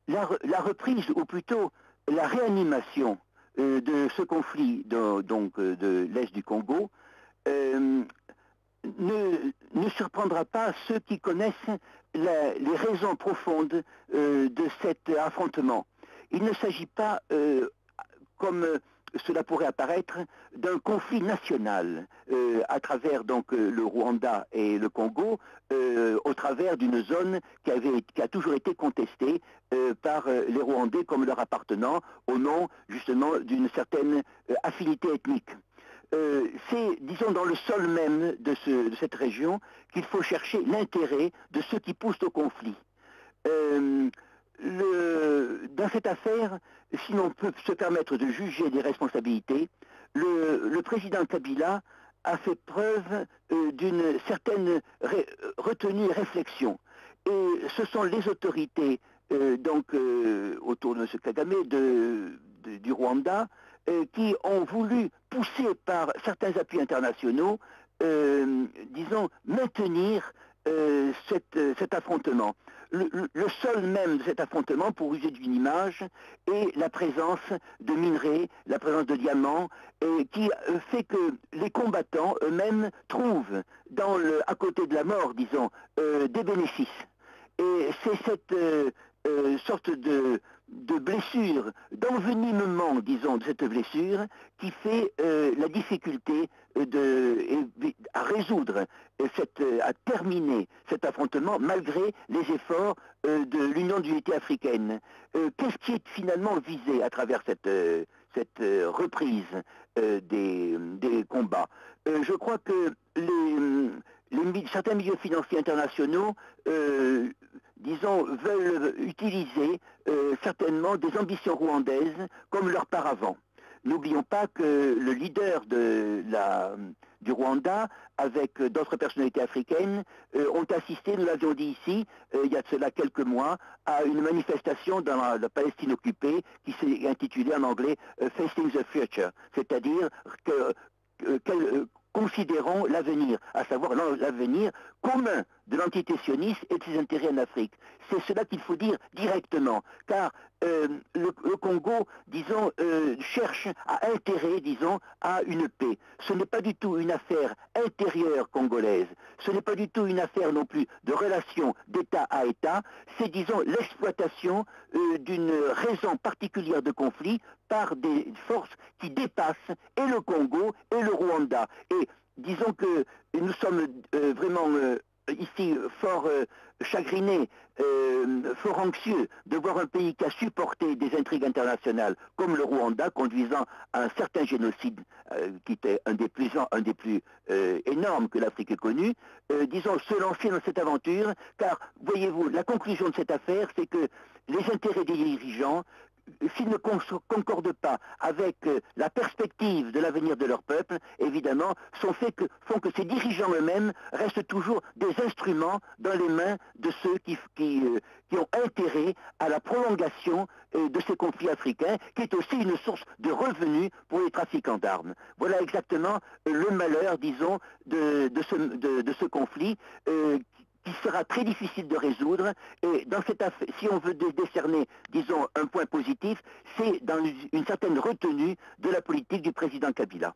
la reprise, ou plutôt la réanimation de ce conflit de l'Est du Congo euh, ne surprendra pas ceux qui connaissent les raisons profondes de cet affrontement. Il ne s'agit pas, comme cela pourrait apparaître, d'un conflit national à travers le Rwanda et le Congo, au travers d'une zone qui a toujours été contestée par les Rwandais comme leur appartenant au nom justement d'une certaine affinité ethnique. C'est, disons, dans le sol même de cette région qu'il faut chercher l'intérêt de ceux qui poussent au conflit. Euh, dans cette affaire, si l'on peut se permettre de juger des responsabilités, le président Kabila a fait preuve d'une certaine retenue et réflexion. Et ce sont les autorités autour de M. Kagame du Rwanda qui ont voulu pousser par certains appuis internationaux, disons, maintenir cet affrontement. Le sol même de cet affrontement, pour user d'une image, est la présence de minerais, la présence de diamants, qui fait que les combattants eux-mêmes trouvent à côté de la mort, disons, des bénéfices. Et c'est cette sorte de blessure, d'envenimement, disons, de cette blessure, qui fait la difficulté à résoudre, à terminer cet affrontement malgré les efforts de l'Union d'unité africaine. Qu'est-ce qui est finalement visé à travers cette reprise des combats? Je crois que certains milieux financiers internationaux disons, veulent utiliser certainement des ambitions rwandaises comme leur paravent. N'oublions pas que le leader du Rwanda, avec d'autres personnalités africaines, ont assisté, nous l'avions dit ici, il y a de cela quelques mois, à une manifestation dans la Palestine occupée qui s'est intitulée en anglais Facing the Future, c'est-à-dire considérons l'avenir, à savoir l'avenir commun de l'entité sioniste et de ses intérêts en Afrique. C'est cela qu'il faut dire directement, car le Congo, disons, cherche à intérêt, disons, à une paix. Ce n'est pas du tout une affaire intérieure congolaise, ce n'est pas du tout une affaire non plus de relations d'État à État, c'est, disons, l'exploitation d'une raison particulière de conflit par des forces qui dépassent et le Congo et le Rwanda. Et disons que nous sommes vraiment ici fort chagrinés, fort anxieux de voir un pays qui a supporté des intrigues internationales comme le Rwanda, conduisant à un certain génocide qui était un des plus énormes que l'Afrique ait connu, disons, se lancer dans cette aventure, car, voyez-vous, la conclusion de cette affaire, c'est que les intérêts des dirigeants, s'ils ne concordent pas avec la perspective de l'avenir de leur peuple, évidemment, font que ces dirigeants eux-mêmes restent toujours des instruments dans les mains de ceux qui ont intérêt à la prolongation de ces conflits africains, qui est aussi une source de revenus pour les trafiquants d'armes. Voilà exactement le malheur, disons, de ce conflit qui sera très difficile de résoudre. Et dans cette affaire, si on veut décerner, disons, un point positif, c'est dans une certaine retenue de la politique du président Kabila.